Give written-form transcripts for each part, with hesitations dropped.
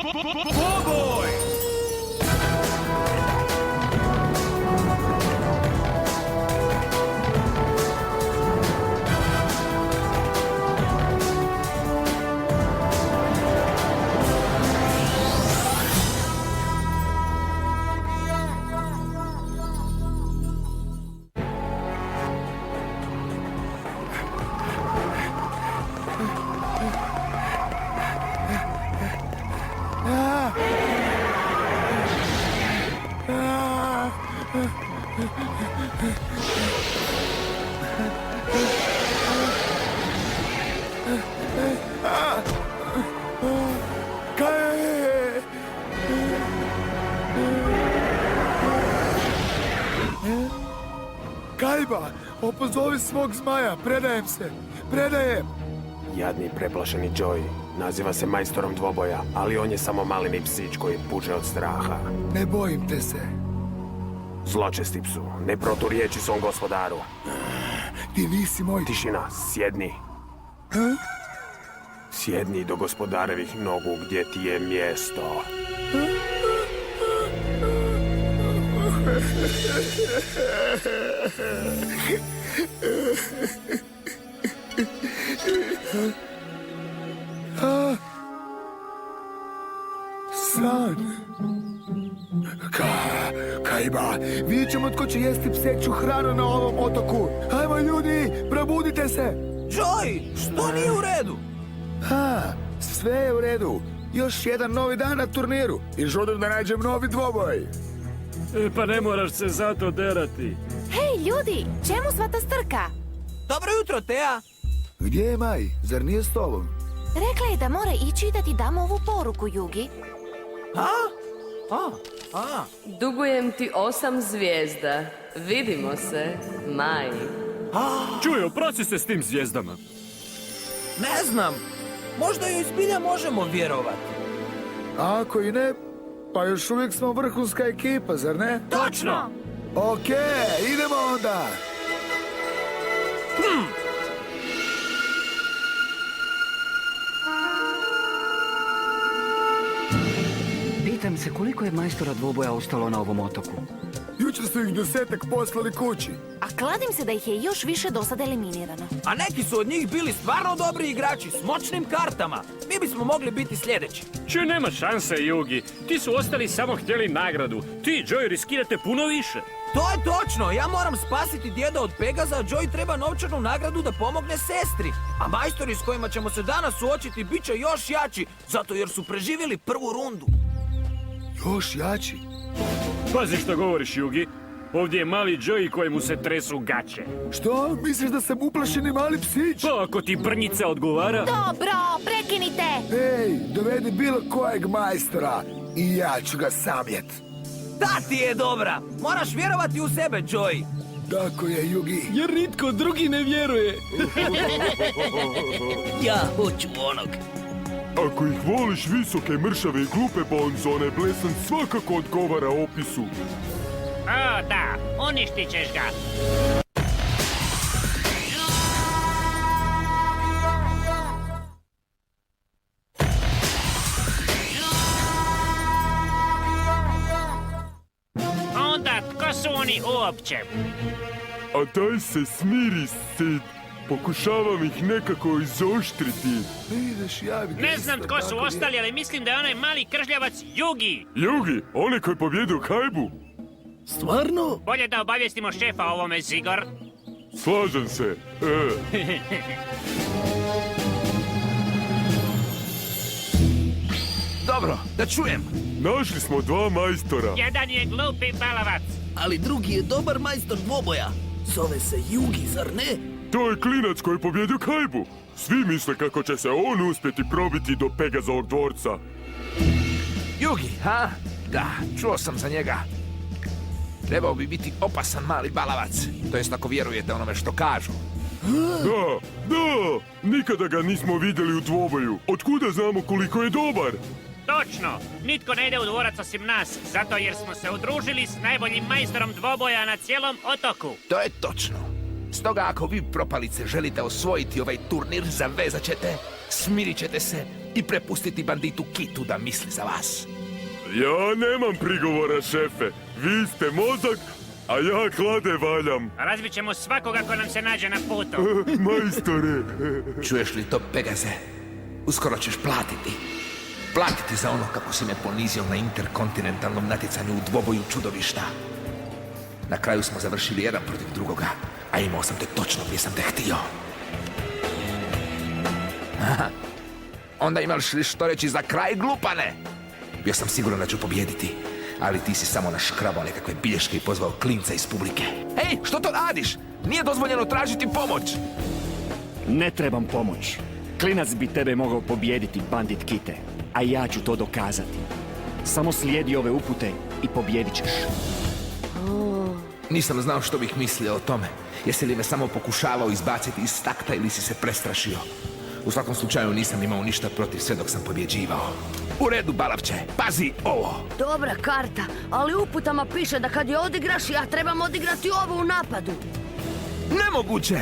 Dvoboj! Kajba, opozovi svog zmaja, predajem se, predajem! Jadni preplašeni Joey. Naziva se majstorom dvoboja, ali on je samo maleni psić koji puže od straha. Ne bojim te se. Zločesti psu, ne proturiječi svom gospodaru. Ti nisi moj... Tišina, sjedni. Sjedni do gospodarevih nogu gdje ti je mjesto. San. Kajba, vidjet ćemo tko će jesti pseću hranu na ovom otoku. Ajmo ljudi, probudite se. Joey, što nije u redu? Sve je u redu. Još jedan novi dan na turniru i žudim da nađem novi dvoboj. Pa ne moraš se zato derati. Hej, ljudi, čemu sva ta strka? Dobro jutro, Teja. Gdje je Maj? Zar nije s tobom? Rekla je da mora ići da ti damo ovu poruku, Jugi. Dugujem ti 8 zvijezda. Vidimo se, Maj. Čuj, oprosti se s tim zvijezdama. Ne znam, možda joj zbilja možemo vjerovati. A ako i ne, pa još uvijek smo vrhunska ekipa, zar ne? Točno! Okej, idemo onda! Pitam se koliko je majstora dvoboja ostalo na ovom otoku. Jučer su ih 10-ak poslali kući. A kladim se da ih je još više do sada eliminirano. A neki su od njih bili stvarno dobri igrači s moćnim kartama. Mi bismo mogli biti sljedeći. Čuj, nema šanse, Jugi. Ti su ostali samo htjeli nagradu. Ti, Joey, riskirate puno više. To je točno, ja moram spasiti djeda od Pegaza, a Joey treba novčanu nagradu da pomogne sestri. A majstori s kojima ćemo se danas suočiti bit će još jači, zato jer su preživjeli prvu rundu. Još jači. Pazi što govoriš, Jugi. Ovdje je mali Joey kojemu se tresu gaće. Što? Misliš da sam uplašeni mali psić? Pa ako ti brnjica odgovara... Dobro, prekinite! Ej, dovedi bilo kojeg majstora i ja ću ga samjet. Ta ti je dobra! Moraš vjerovati u sebe, Joey! Tako je, Jugi. Jer nitko drugi ne vjeruje. Ja hoću onog. Ako ih voliš visoke, mršave i glupe bonzone, Blesan svakako odgovara opisu. O, da, uništit ćeš ga. Onda, tko su oni uopće? A daj se smiri, Sid. Pokušavam ih nekako izoštriti. Vidiš, ja bi... Ne znam tko su ostali, ali mislim da je onaj mali kržljavac Jugi. Jugi, onaj koji pobjedio Kajbu. Stvarno? Bolje da obavijestimo šefa o ovome, Zigor. Slažem se. Dobro, da čujem. Našli smo 2 majstora. Jedan je glupi balavac. Ali drugi je dobar majstor dvoboja. Zove se Jugi, zar ne? To je klinac koji je pobjedio Kajbu. Svi misle kako će se on uspjeti probiti do Pegazovog dvorca. Jugi, ha? Da, čuo sam za njega. Trebao bi biti opasan mali balavac. To jest ako vjerujete onome što kažu. Da, nikada ga nismo vidjeli u dvoboju. Otkuda znamo koliko je dobar? Točno, nitko ne ide u dvorac osim nas, zato jer smo se udružili s najboljim majstorom dvoboja na cijelom otoku. To je točno. Stoga ako vi propalice želite osvojiti ovaj turnir, zavezat ćete, smirit ćete se i prepustiti banditu Kitu da misli za vas. Ja nemam prigovora, šefe. Vi ste mozak, a ja klade valjam. Razbit ćemo svakoga ko nam se nađe na putu. Majstore. Čuješ li to, Pegaze? Uskoro ćeš platiti. Platiti za ono kako si me ponizio na interkontinentalnom natjecanju u dvoboju čudovišta. Na kraju smo završili jedan protiv drugoga, a imao sam te točno gdje sam te htio. Aha. Onda imaš li što reći za kraj, glupane? Bio sam siguran da ću pobijediti, ali ti si samo naškrabao nekakve bilješke i pozvao klinca iz publike. Hej, što to radiš? Nije dozvoljeno tražiti pomoć. Ne trebam pomoć. Klinac bi tebe mogao pobijediti, bandit Kite. A ja ću to dokazati. Samo slijedi ove upute i pobijedit ćeš. Nisam znao što bih mislio o tome. Jesi li me samo pokušavao izbaciti iz takta ili si se prestrašio? U svakom slučaju nisam imao ništa protiv sve dok sam pobjeđivao. U redu, Balavče, pazi ovo. Dobra karta, ali u uputama piše da kad je odigraš, ja trebam odigrati ovo u napadu. Nemoguće!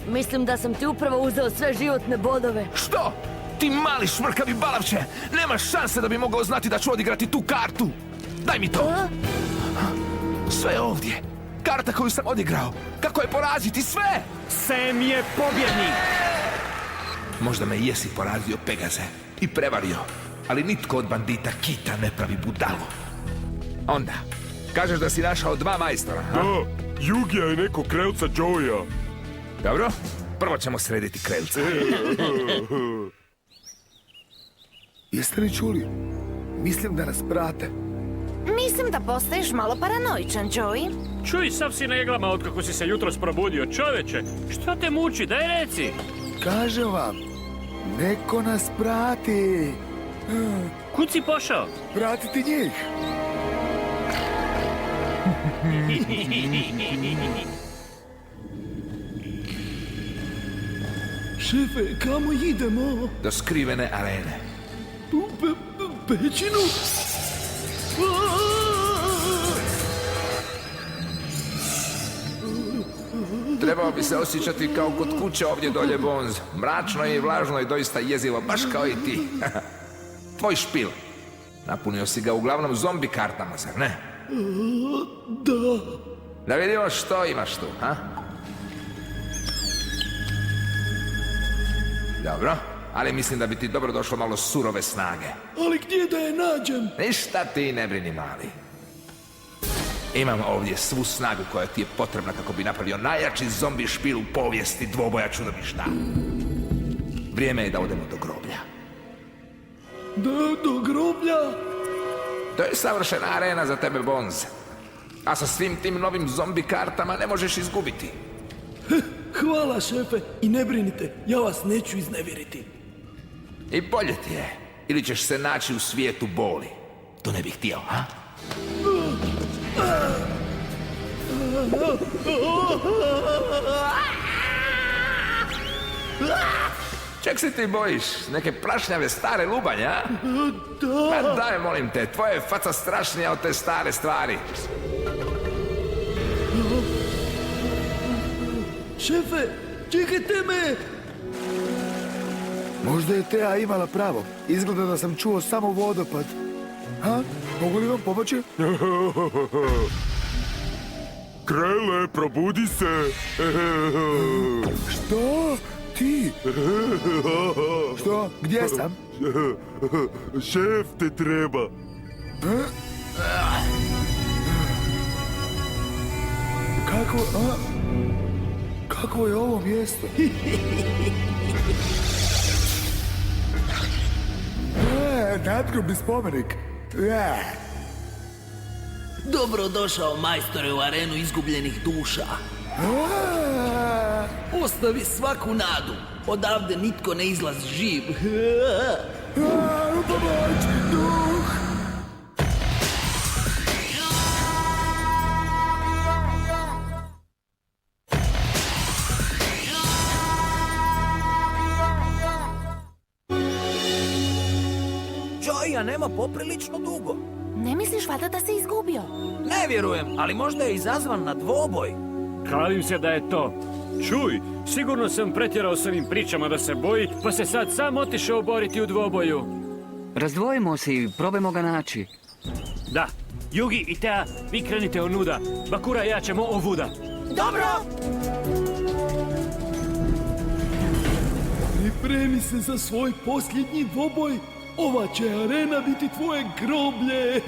Mislim da sam ti upravo uzeo sve životne bodove. Što? Ti mali šmrkavi Balavče, nemaš šanse da bi mogao znati da ću odigrati tu kartu. Daj mi to. Sve je ovdje. Karta koju sam odigrao. Kako je poraziti sve? Sam je pobjednik! Možda me jesi porazio, Pegaze, i prevario, ali nitko od bandita Kita ne pravi budalu. Onda, kažeš da si našao 2 majstora, ha? Da, Jugija je neko krelca Joeya. Dobro, prvo ćemo srediti krelca. Jeste li čuli? Mislim da nas prate. Mislim da postaješ malo paranoičan, Joey. Čuj, sav si na iglama otkako si se jutros probudio, čoveče. Što te muči, daj reci. Kažem vam, neko nas prati. Kud si pošao? Pratiti njih. Šefe, kamo idemo? Do skrivene arene. U pećinu? Trebao bi se osjećati kao kod kuće ovdje dolje, Bonz. Mračno je i vlažno i doista jezivo, baš kao i ti. Tvoj špil. Napunio si ga uglavnom zombi kartama, zar ne? Da. Da vidimo što imaš tu, ha? Dobro, ali mislim da bi ti dobro došlo malo surove snage. Ali gdje da je nađem? Ništa ti ne brini, mali. Imam ovdje svu snagu koja ti je potrebna kako bi napravio najjači zombi špil u povijesti dvoboja čudovišta. Vrijeme je da odemo do groblja. Do groblja? To je savršena arena za tebe, Bonz. A sa svim tim novim zombi kartama ne možeš izgubiti. Hvala, šefe. I ne brinite, ja vas neću iznevjeriti. I bolje ti je. Ili ćeš se naći u svijetu boli. To ne bih htio, ha? Ček se ti bojiš? Neke prašnjave stare lubanje, a? Da. Pa daj, molim te, tvoja je faca strašnija od te stare stvari. Šefe, čekajte me! Možda je Teja imala pravo. Izgleda da sam čuo samo vodopad. Ha? Mogu li vam pomoći? Krele, probudi se. Što? Ti? Što? Gdje sam? Šef te treba. Kakvo je ovo mjesto? Nadgrobni spomenik. Dobrodošao, majstore, u arenu izgubljenih duša. Ostavi svaku nadu. Odavde nitko ne izlazi živ. Pomoć! Duh! Joeya nema poprilično dugo. Ne misliš valjda da se izgubio? Ne vjerujem, ali možda je izazvan na dvoboj. Kladim se da je to. Čuj, sigurno sam pretjerao s ovim pričama da se boji, pa se sad sam otišao boriti u dvoboju. Razdvojimo se i probajmo ga naći. Da, Yugi i Tea, vi krenite onuda. Bakura i ja ćemo ovuda. Dobro! Pripremi se za svoj posljednji dvoboj. Ova će arena biti tvoje groblje.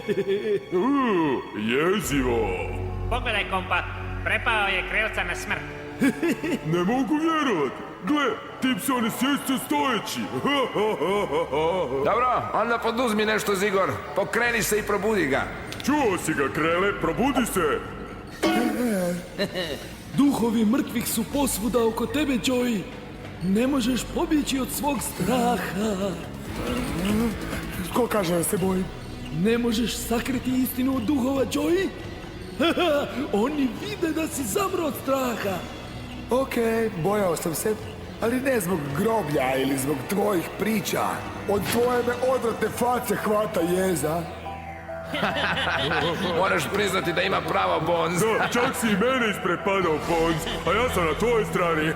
Jezivo. Pogledaj, kompa, prepao je krelca na smrt. Ne mogu vjerovat. Gle, tip se on sjesti stojeći. Dobro, onda poduzmi nešto, Zigor. Pokreni se i probudi ga. Čuo si ga, Krele, probudi se. Duhovi mrtvih su posvuda oko tebe, Joey. Ne možeš pobjeći od svog straha. Ko kaže da se bojim? Ne možeš sakriti istinu od duhova, Joey? Oni vide da si zamro od straha. Okej, bojao sam se, ali ne zbog groblja ili zbog tvojih priča. Od tvoje me odvratne face hvata jeza. Moraš priznati da ima pravo, Bonz. Da, čak si i mene isprepadao, Bonz, a ja sam na tvojoj strani.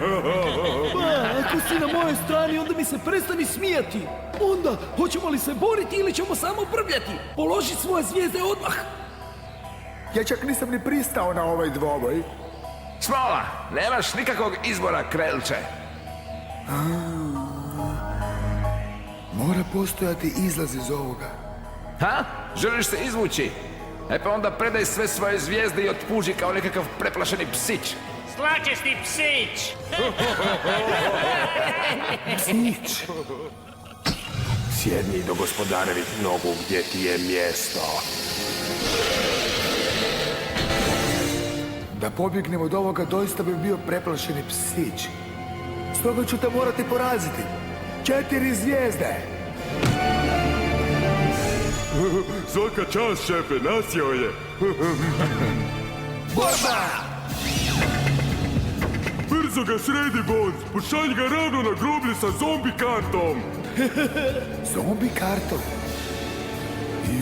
Ako si na mojoj strani, onda mi se prestani smijati. Onda, hoćemo li se boriti ili ćemo samo brbljati? Položi svoje zvijezde odmah. Ja čak nisam ni pristao na ovaj dvoboj. Smola, nemaš nikakvog izbora, Krelče. Mora postojati izlaz iz ovoga. Ha? Želiš se izvući? E pa onda predaj sve svoje zvijezde i otpuži kao nekakav preplašeni psić. Slačesti psić! Psić. Sjedni do gospodarevih nogu gdje ti je mjesto. Da pobjegnem od ovoga doista bi bio preplašeni psić. Stoga ću te morati poraziti. 4 zvijezde. Svaka čast, šefe, nasjeo je. Borba! Brzo ga sredi, Bonz. Pošalj ga ravno na groblje sa zombi kartom. Zombi kartom?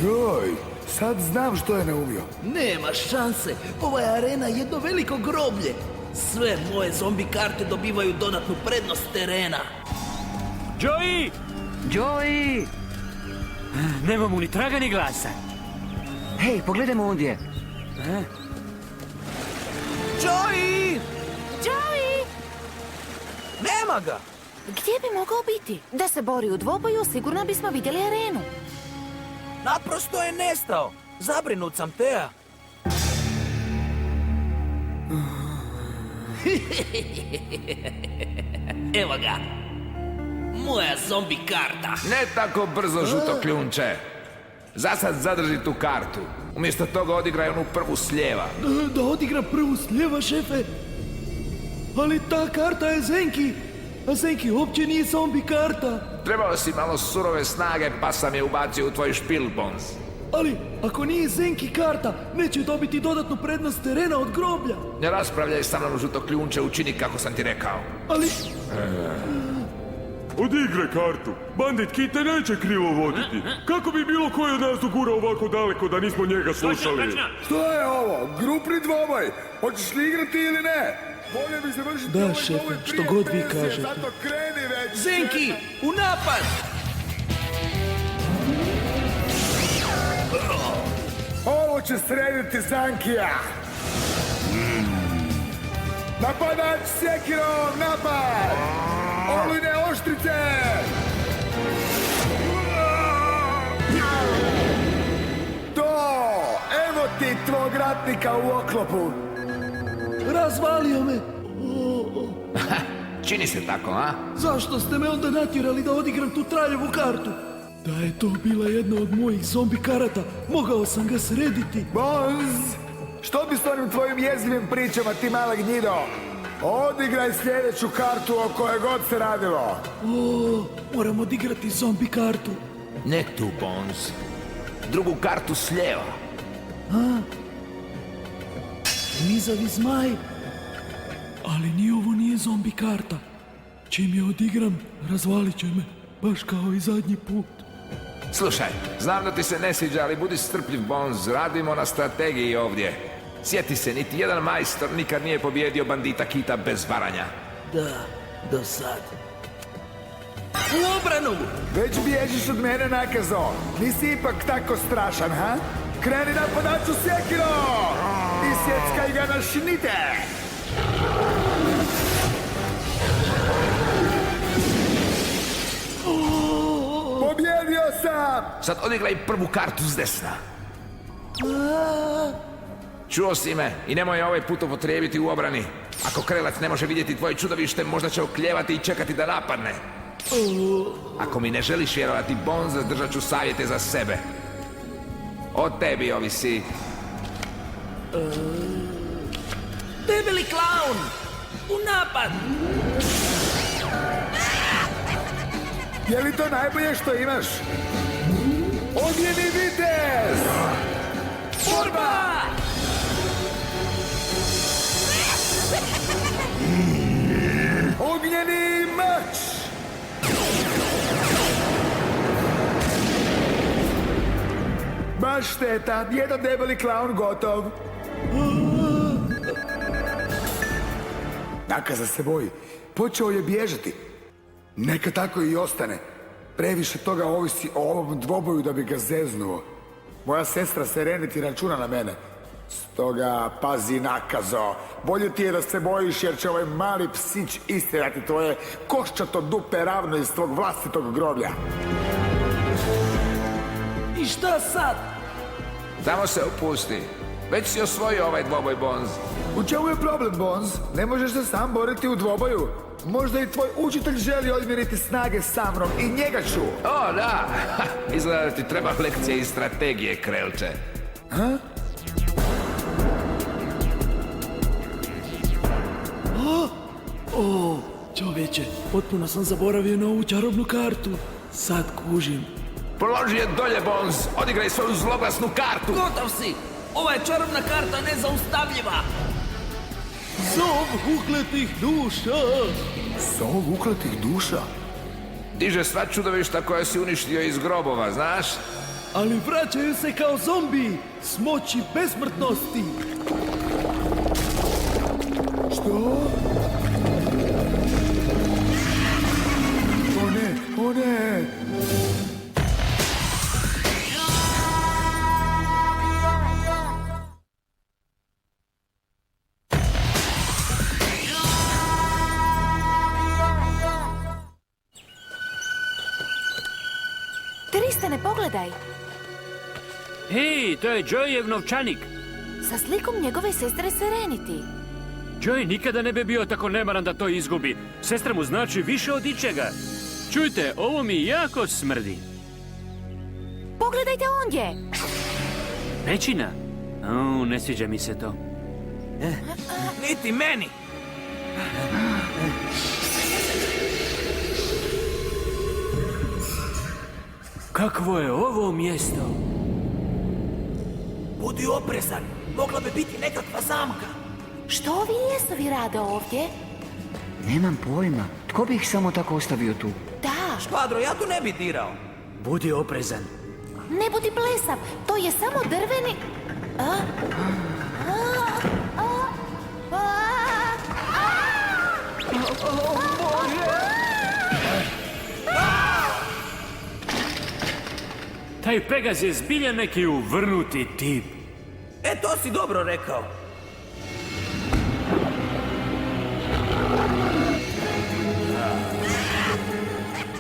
Joj, sad znam što je naumio. Nema šanse. Ova je arena jedno veliko groblje. Sve moje zombi karte dobivaju dodatnu prednost terena. Joey! Joey! Nema mu ni traga ni glasa. Hej, pogledajmo ondje. Joey! Joey! Nema ga! Gdje bi mogao biti? Da se bori u dvoboju, sigurno bismo vidjeli arenu. Naprosto je nestao. Zabrinut sam, Tea. Evo ga. Moja zombi karta. Ne tako brzo, žuto kljunče. Zasad zadrži tu kartu. Umjesto toga odigraj onu prvu s lijeva. Da odigra prvu s lijeva, šefe. Ali ta karta je Zenki. A Zenki uopće nije zombi karta. Trebao si malo surove snage, pa sam je ubacio u tvoj špil, Bonz. Ali ako nije Zenki karta, neće dobiti dodatnu prednost terena od groblja. Ne raspravljaj sa mnom, žuto kljunče, učini kako sam ti rekao. Ali... Odigraj kartu. Bandit Kite neće krivo voditi. Kako bi bilo koji od nas dogurao ovako daleko da nismo njega slušali? Što je ovo? Grupni dvoboj? Hoćeš li igrati ili ne? Bolje bi završiti Da, ovaj šefe, dvoboj što prije god vi penzije, kažete. Zato kreni već. Zenki, u napad! Ovo će srediti Zankija. Napadač Sekirom, napad! Olujne oštrice! To! Evo ti tvog ratnika u oklopu. Razvalio me. Čini se tako, a? Zašto ste me onda natjerali da odigram tu traljevu kartu? Da je to bila jedna od mojih zombi karata, mogao sam ga srediti. Bonz! Što bi s onim tvojim jezivim pričama, ti mala gnjido? Odigraj sljedeću kartu o kojoj god se radilo. Moram odigrati zombi kartu. Ne tu, Bonz. Drugu kartu s lijeva. Nizavi zmaj. Ali ni ovo nije zombi karta. Čim je odigram, razvalit će me. Baš kao i zadnji put. Slušaj, znam da ti se ne sviđa, ali budi strpljiv, Bonz. Radimo na strategiji ovdje. Sjeti se, niti jedan majstor nikad nije pobjedio bandita Kita bez varanja. Da, do sad. U obranu! Već bježiš od mene, Nakazo. Nisi ipak tako strašan, ha? Kreni napadaču Sekiro! I sjeckaj ga na šinite! Pobjedio sam! Sad odigraj prvu kartu s desna. Čuo si me i nemoj je ovaj put upotrijebiti u obrani. Ako Krelac ne može vidjeti tvoje čudovište, možda će oklijevati i čekati da napadne. Ako mi ne želiš vjerovati, Bonza, držat ću savjete za sebe. O tebi ovisi. Debeli klaun! U napad! Je li to najbolje što imaš? Ognjeni vitez! Borba! Ognjeni mač! Baš šteta, jedan debeli klaun gotov. Nakaza se boji. Počeo je bježati. Neka tako i ostane. Previše toga ovisi o ovom dvoboju da bi ga zeznuo. Moja sestra Serenity računa na mene. Stoga pazi, Nakazo. Bolje ti je da se bojiš jer će ovaj mali psić istirati tvoje koščato dupe ravno iz tvog vlastitog groblja. I šta sad? Samo se opusti. Već si osvojio ovaj dvoboj, Bonz. U čemu je problem, Bonz? Ne možeš se sam boriti u dvoboju? Možda i tvoj učitelj želi odmjeriti snage sa mnom i njega ću. O, da. Izgleda da ti treba lekcija iz strategije, Krelče. Ha? O, čovječe, potpuno sam zaboravio na ovu čarobnu kartu. Sad kužim. Položi je dolje, Bonz. Odigraj svoju zloglasnu kartu. Gotov si! Ova je čarobna karta nezaustavljiva! Zov ukletih duša! Zov ukletih duša? Diže sva čudovišta koja si uništio iz grobova, znaš? Ali vraćaju se kao zombi s moći besmrtnosti! Što? O ne, o ne! Tristane, pogledaj. Hej, to je Joyev novčanik. Sa slikom njegove sestre Serenity. Joey nikada ne bi bio tako nemaran da to izgubi. Sestra mu znači više od ičega. Čujte, ovo mi jako smrdi. Pogledajte ondje. Pećina? O, ne sviđa mi se to. Niti meni. Kakvo je ovo mjesto? Budi oprezan. Mogla bi biti nekakva zamka. Što ovi ljesovi rade ovdje? Nemam pojma. Tko bi ih samo tako ostavio tu? Da, Škvadro, ja tu ne bi dirao. Budi oprezan. ne budi blesav, to je samo drveni... Taj Pegaz je zbilja neki uvrnuti tip. E, to si dobro rekao.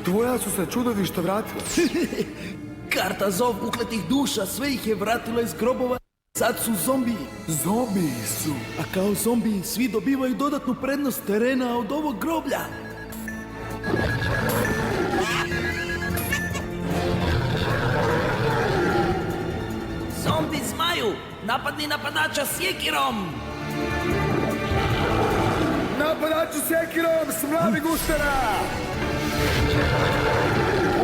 Tvoja su se čudovišta vratila. Karta zov ukletih duša, sve ih je vratila iz grobova. Sad su zombiji. Zombiji su. A kao zombiji svi dobivaju dodatnu prednost terena od ovog groblja. Zombi zmaju, napadni napadača sjekirom. Napadaču sjekirom, smlavi gustera!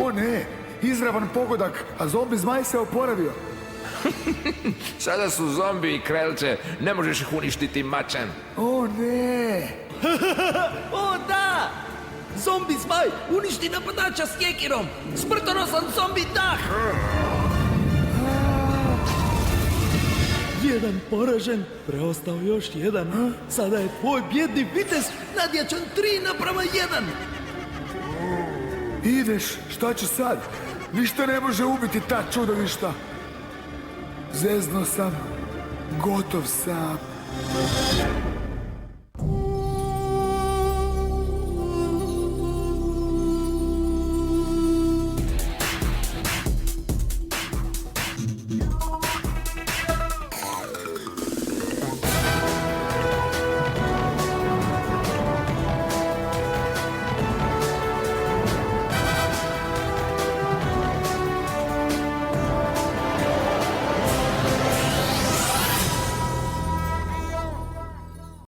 O ne, izravan pogodak, a zombi zmaj se oporavio. Sada su zombi i krelče, ne možeš ih uništiti mačem. O ne! O da! Zombi zmaj, uništi napadača sjekirom! Smrtonosan zombi dah! Jedan poražen, preostao još jedan. Sada je tvoj bjedni vitez nadjačan 3:1. Ideš, šta će sad? Ništa ne može ubiti ta čudovišta. Zezno sam, gotov sam.